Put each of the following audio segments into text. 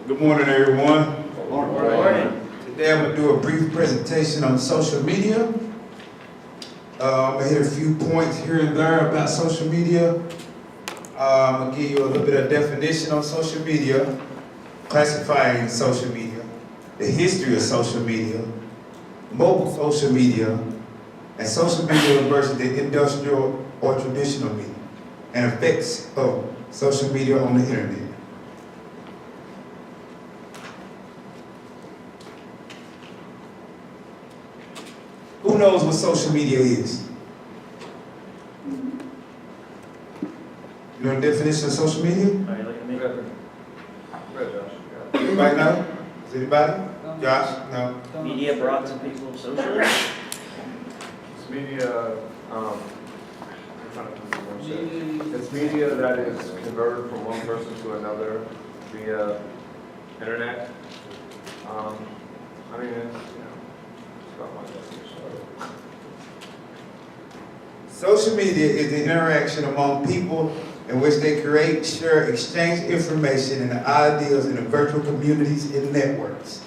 Good morning, everyone. Good morning. Today I'm going to do a brief presentation on social media. I'm going to hit a few points here and there about social media. I'm going to give you a little bit of definition on social media, classifying social media, the history of social media, mobile social media, and social media versus the industrial or traditional media, and effects of social media on the internet. Who knows what social media is? You know the definition of social media? Are you looking at me? Anybody know? Is anybody? Josh? No? Media brought to people socially? It's media, it's media that is converted from one person to another via internet. I mean, it's about my definition. Social media is the interaction among people in which they create, share, exchange information and ideas in the virtual communities and networks.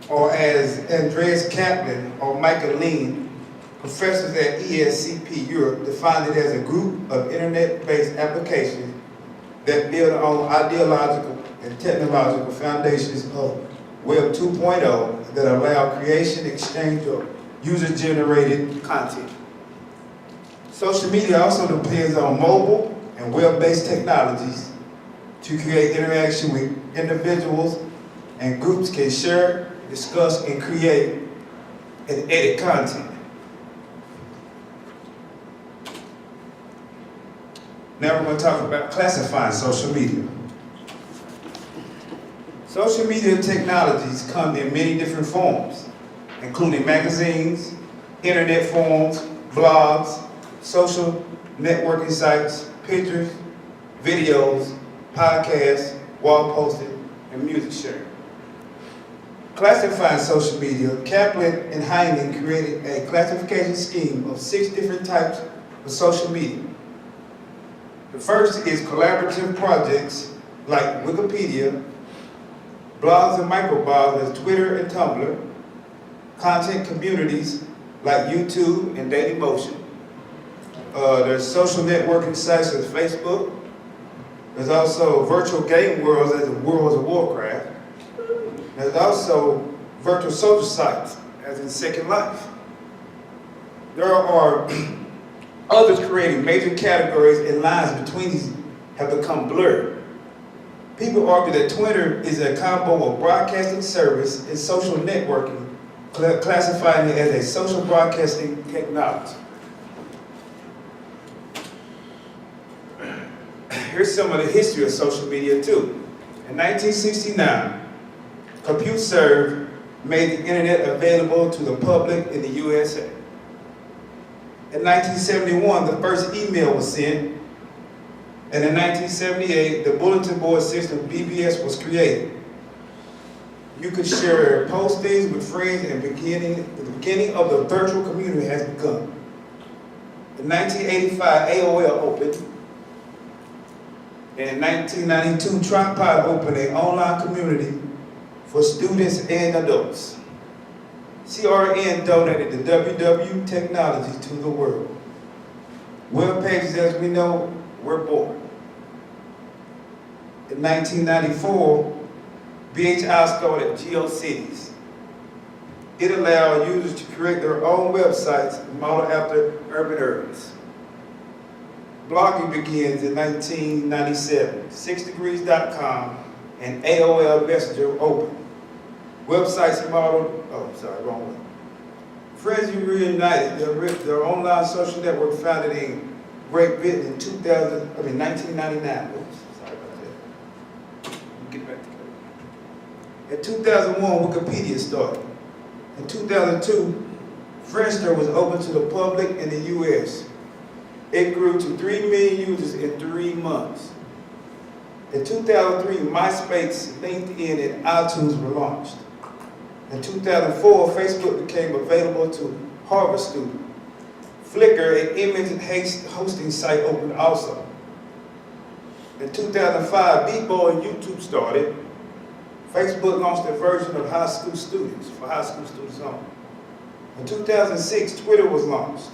Or as Andreas Kaplan or Michael Lean, professors at ESCP Europe, defined it as a group of internet-based applications that build on ideological and technological foundations of Web 2.0 that allow creation, exchange of user-generated content. Social media also depends on mobile and web-based technologies to create interaction with individuals, and groups can share, discuss, and create and edit content. Now we're going to talk about classifying social media. Social media technologies come in many different forms, including magazines, internet forums, blogs, social networking sites, pictures, videos, podcasts, wall posting, and music sharing. Classifying social media, Kaplan and Heinen created a classification scheme of 6 different types of social media. The first is collaborative projects like Wikipedia, blogs and microblogs as Twitter and Tumblr, content communities like YouTube and Dailymotion. There's social networking sites as Facebook. There's also virtual game worlds as in World of Warcraft. There's also virtual social sites as in Second Life. There are others creating major categories, and lines between these have become blurred. People argue that Twitter is a combo of broadcasting service and social networking, classifying it as a social broadcasting technology. Here's some of the history of social media too. In 1969, CompuServe made the internet available to the public in the USA. In 1971, the first email was sent, and in 1978, the bulletin board system BBS was created. You could share postings with friends, and the beginning of the virtual community has begun. In 1985, AOL opened. And in 1992, Tripod opened an online community for students and adults. CRN donated the WW technology to the world. Web pages, as we know, were born. In 1994, BHI started GeoCities. It allowed users to create their own websites modeled after urban areas. Blogging begins in 1997. 6degrees.com and AOL Messenger opened. Websites modeled, wrong way. Friends Reunited, their online social network founded in Great Britain in 1999. Oops, sorry about that. Get back together. In 2001, Wikipedia started. In 2002, Friendster was open to the public in the US. It grew to 3 million users in 3 months. In 2003, MySpace, LinkedIn, and iTunes were launched. In 2004, Facebook became available to Harvard students. Flickr, an image and hosting site, opened also. In 2005, B-Boy and YouTube started. Facebook launched a version of high school students, for high school students only. In 2006, Twitter was launched.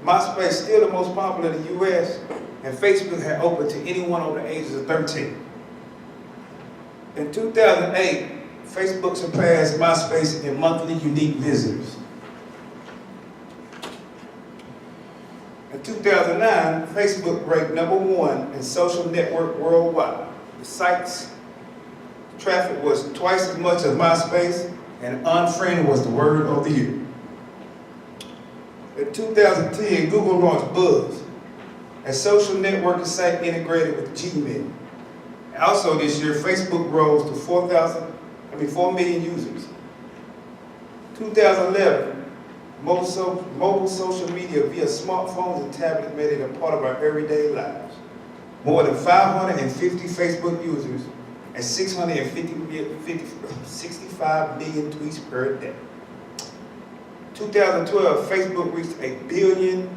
MySpace, still the most popular in the US, and Facebook had opened to anyone over the ages of 13. In 2008, Facebook surpassed MySpace in monthly unique visitors. In 2009, Facebook ranked #1 in social network worldwide. The site's traffic was twice as much as MySpace, and unfriended was the word of the year. In 2010, Google launched Buzz, a social networking site integrated with Gmail. Also this year, Facebook rose to 4 million users. 2011, mobile social media via smartphones and tablets made it a part of our everyday lives. More than 550 Facebook users and 65 million tweets per day. 2012, Facebook reached 1 billion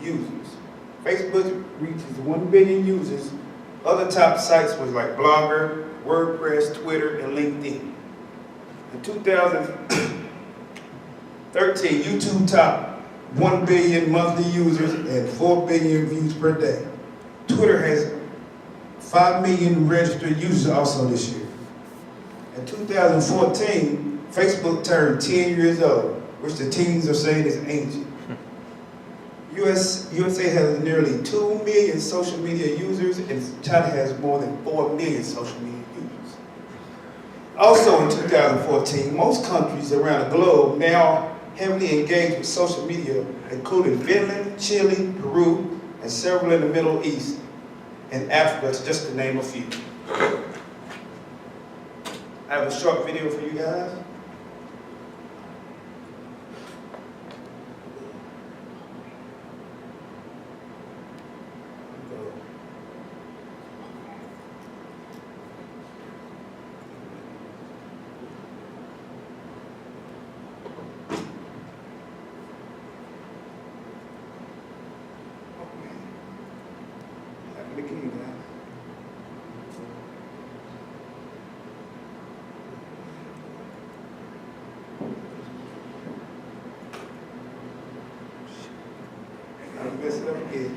users. Facebook reaches 1 billion users. Other top sites was like Blogger, WordPress, Twitter, and LinkedIn. In 2013, YouTube topped 1 billion monthly users and 4 billion views per day. Twitter has 5 million registered users also this year. In 2014, Facebook turned 10 years old, which the teens are saying is ancient. USA has nearly 2 million social media users, and China has more than 4 million social media users. Also in 2014, most countries around the globe now heavily engage with social media, including Finland, Chile, Peru, and several in the Middle East and Africa, just to name a few. I have a short video for you guys. I'll mess it up again.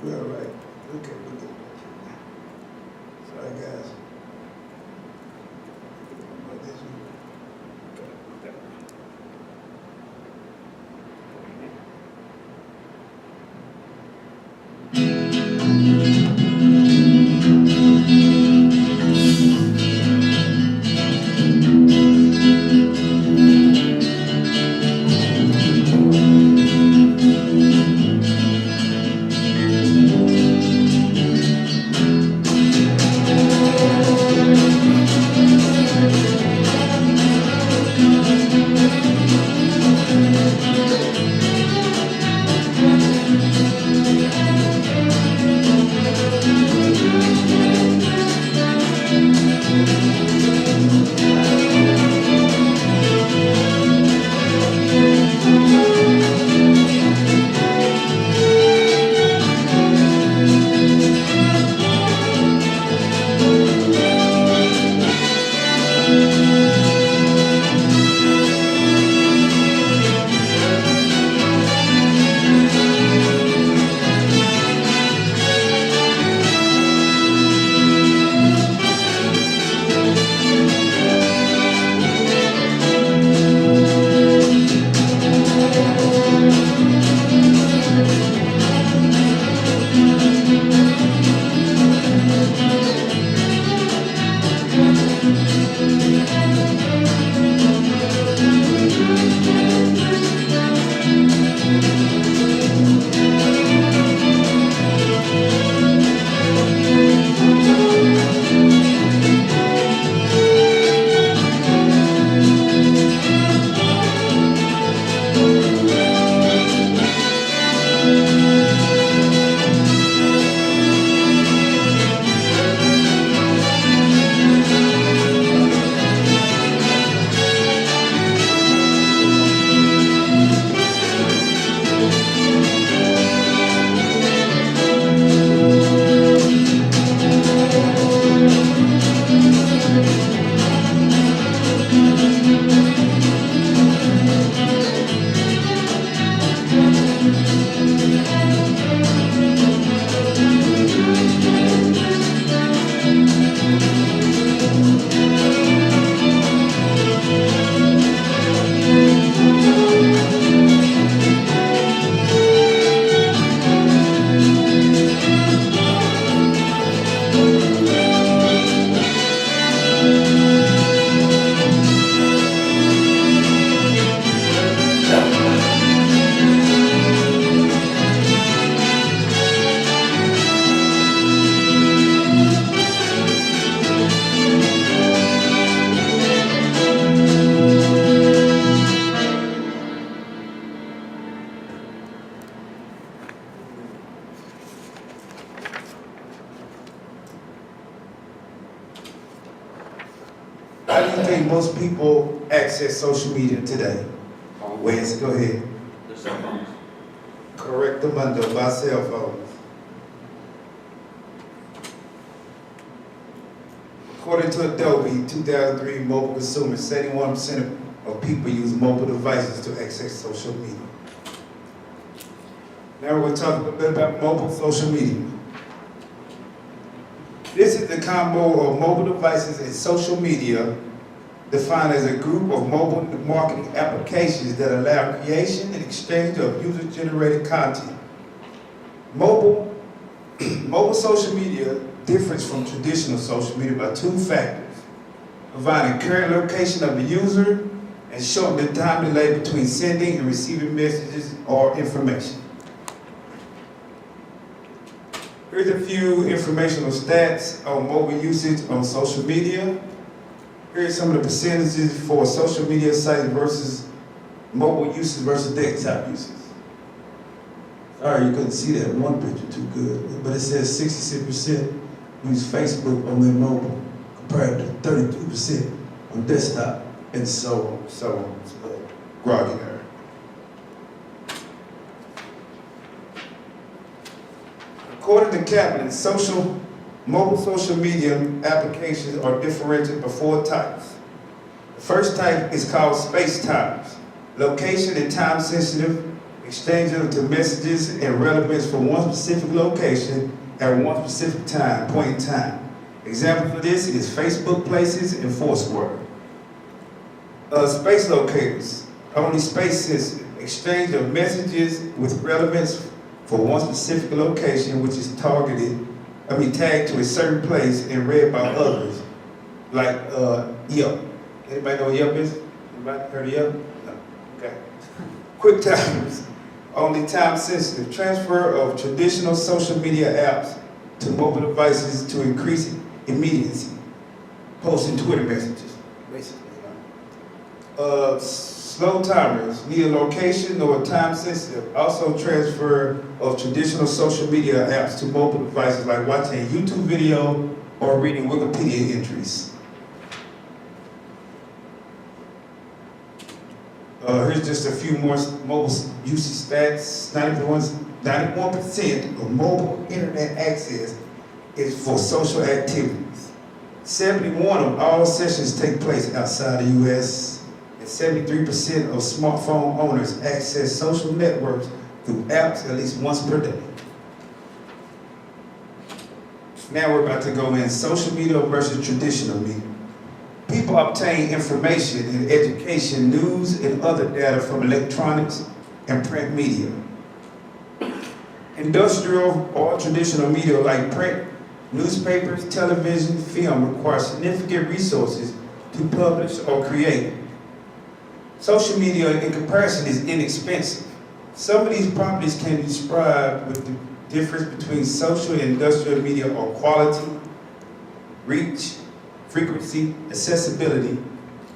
We're all right. Okay, we're good. Sorry, guys. About this one. you think most people access social media today? Wes, go ahead. The cell phones. Correctamundo, by cell phones. According to Adobe, 2003 mobile consumers, 71% of people use mobile devices to access social media. Now we're going to talk a little bit about mobile social media. This is the combo of mobile devices and social media, defined as a group of mobile marketing applications that allow creation and exchange of user-generated content. Mobile social media differs from traditional social media by two factors: providing current location of the user and shortening the time delay between sending and receiving messages or information. Here's a few informational stats on mobile usage on social media. Here's some of the percentages for social media sites versus mobile usage versus desktop usage. Sorry, you couldn't see that one picture too good, but it says 66% use Facebook on their mobile compared to 32% on desktop, and so on, so on. So, groggy there. According to Kaplan, mobile social media applications are differentiated by 4 types. The first type is called space times, location and time sensitive, exchange of the messages and relevance for one specific location at one specific point in time. Example for this is Facebook Places and Foursquare. Space locators, only space sensitive, exchange of messages with relevance for one specific location which is tagged to a certain place and read by others, like Yelp. Anybody know what Yelp is? Anybody heard of Yelp? No. Okay. Quick timers, only time sensitive, transfer of traditional social media apps to mobile devices to increase immediacy, posting Twitter messages, basically. Slow timers, neither location nor time sensitive, also transfer of traditional social media apps to mobile devices like watching a YouTube video or reading Wikipedia entries. Here's just a few more mobile usage stats. 91% of mobile internet access is for social activities. 71% of all sessions take place outside the U.S. 73% of smartphone owners access social networks through apps at least once per day. Now we're about to go in social media versus traditional media. People obtain information and education, news, and other data from electronics and print media. Industrial or traditional media like print, newspapers, television, film require significant resources to publish or create. Social media, in comparison, is inexpensive. Some of these properties can be described with the difference between social and industrial media or quality, reach, frequency, accessibility,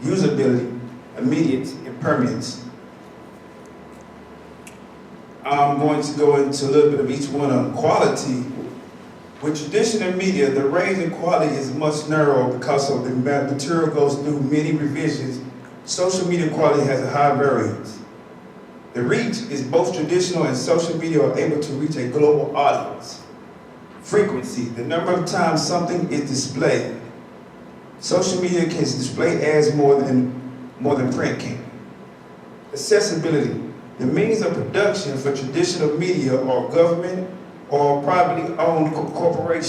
usability, immediacy, and permanence. I'm going to go into a little bit of each one on quality. With traditional media, the range in quality is much narrower because of the material goes through many revisions. Social media quality has a high variance. The reach is both traditional and social media are able to reach a global audience. Frequency, the number of times something is displayed. Social media can display ads more than print can. Accessibility, the means of production for traditional media are government or privately owned corporate.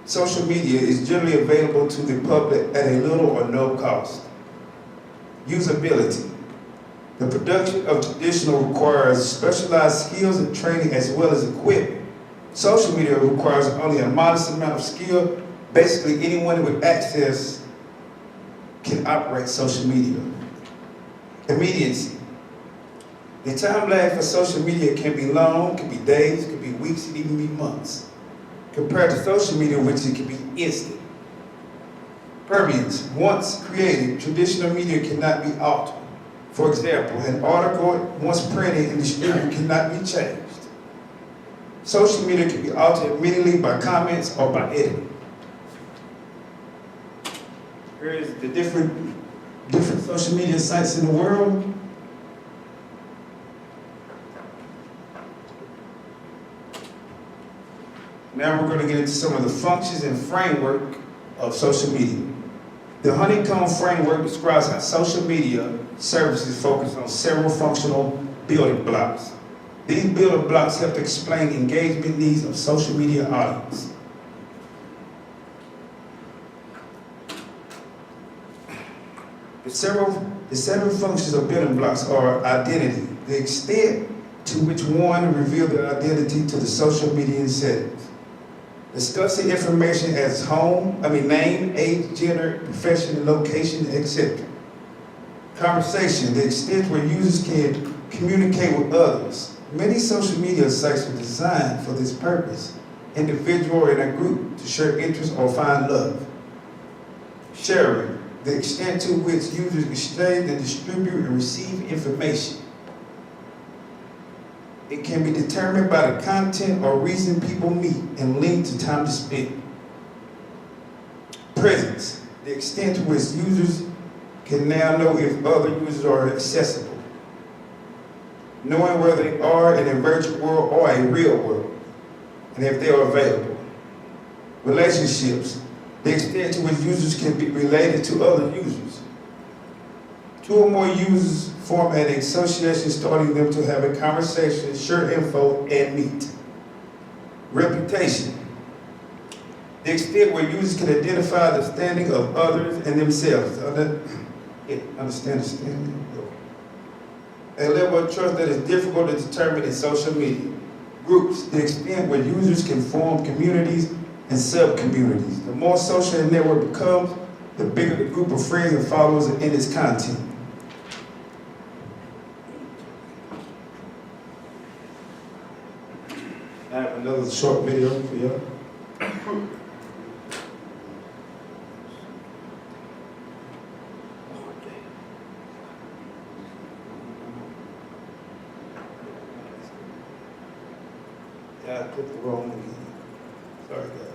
Social media is generally available to the public at a little or no cost. Usability. The production of traditional requires specialized skills and training as well as equipment. Social media requires only a modest amount of skill. Basically, anyone with access can operate social media. Immediacy. The time lag for social media can be long, can be days, can be weeks, and even be months. Compared to social media, which it can be instant. Permanence. Once created, traditional media cannot be altered. For example, an article once printed and distributed cannot be changed. Social media can be altered immediately by comments or by editing. Here is the different social media sites in the world. Now we're going to get into some of the functions and framework of social media. The honeycomb framework describes how social media services focus on several functional building blocks. These building blocks help to explain the engagement needs of social media audience. The seven functions of building blocks are identity, the extent to which one reveals their identity to the social media settings. Discussing information as name, age, gender, profession, location, etc. Conversation, the extent where users can communicate with others. Many social media sites are designed for this purpose, individual or in a group, to share interests or find love. Sharing, the extent to which users exchange and distribute and receive information. It can be determined by the content or reason people meet and linked to time to spend. Presence, the extent to which users can now know if other users are accessible. Knowing whether they are in a virtual world or a real world, and if they are available. Relationships, the extent to which users can be related to other users. Two or more users form an association, starting them to have a conversation, share info, and meet. Reputation, the extent where users can identify the standing of others and themselves. Understand the standing? A level of trust that is difficult to determine in social media. Groups, the extent where users can form communities and sub-communities. The more social a network becomes, the bigger the group of friends and followers in its content. I have another short video for y'all. Yeah, I clicked the wrong one again. Sorry, guys.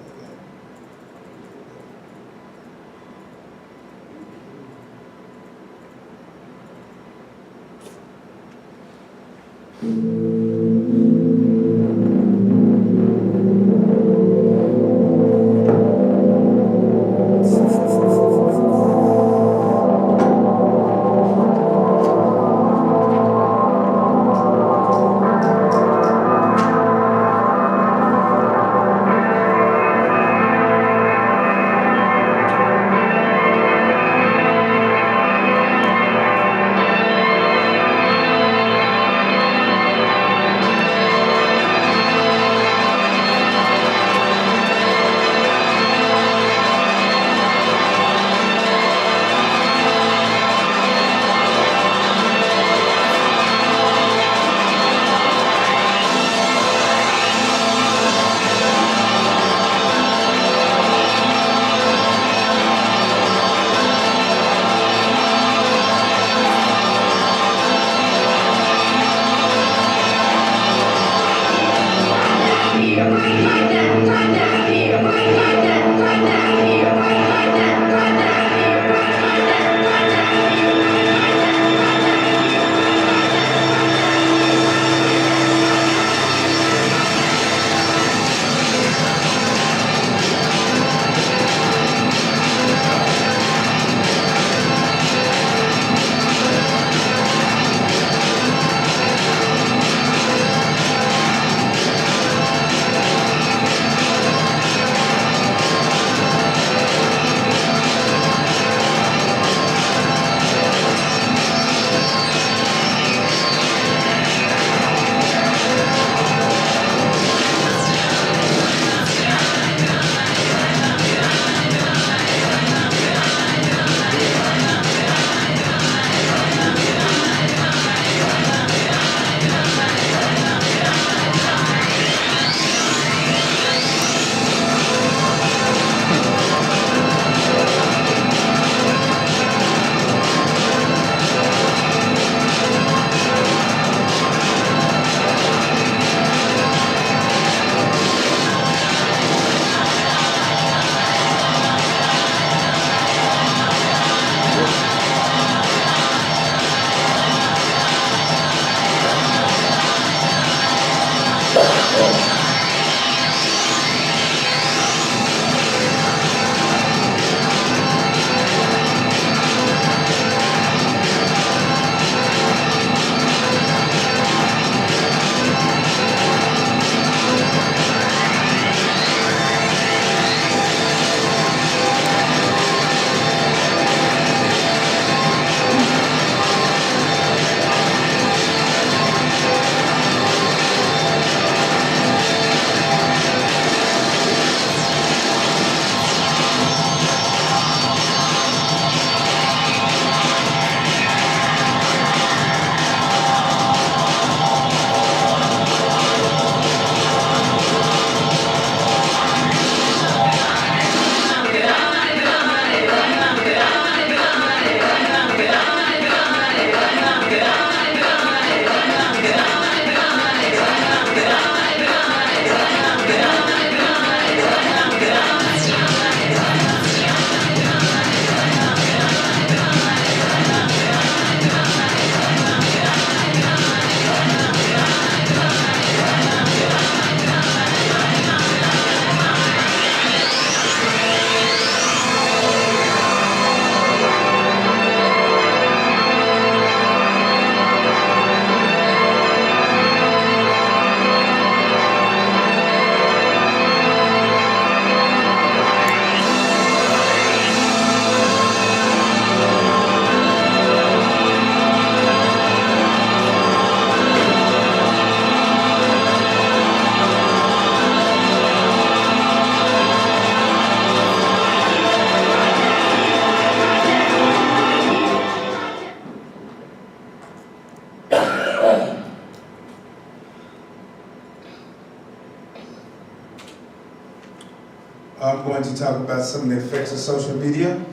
I'm going to talk about some of the effects of social media.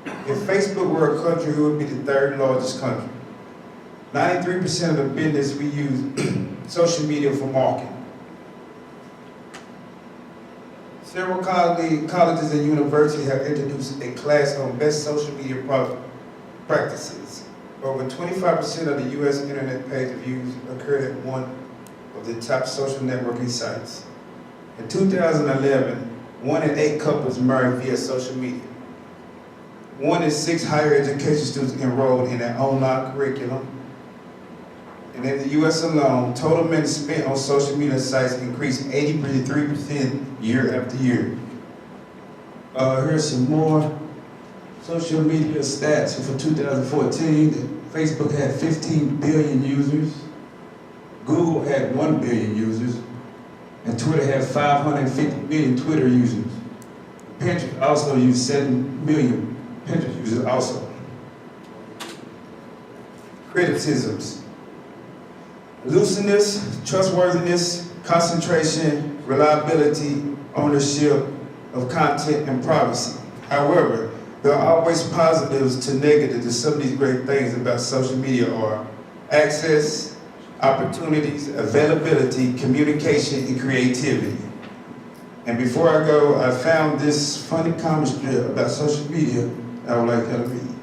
If Facebook were a country, it would be the third largest country. 93% of the business we use social media for marketing. Several colleges and universities have introduced a class on best social media practices. Over 25% of the U.S. internet page views occurred at one of the top social networking sites. In 2011, 1 in 8 couples married via social media. 1 in 6 higher education students enrolled in an online curriculum. And in the U.S. alone, total minutes spent on social media sites increased 83% year after year. Here's some more social media stats for 2014. Facebook had 15 billion users. Google had 1 billion users. And Twitter had 550 million Twitter users. Pinterest also used 7 million Pinterest users also. Criticisms. Looseness, trustworthiness, concentration, reliability, ownership of content, and privacy. However, there are always positives to negatives to some of these great things about social media are access, opportunities, availability, communication, and creativity. And before I go, I found this funny comic strip about social media I would like you to read.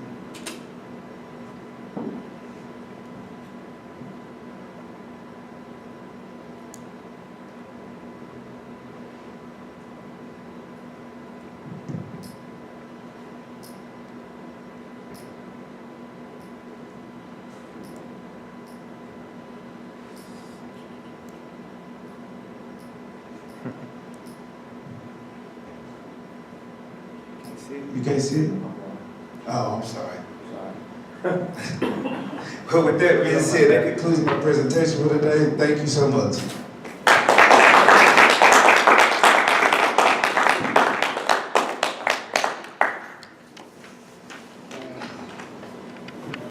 You can't see it? Oh, I'm sorry. But with that being said, that concludes my presentation for today. Thank you so much.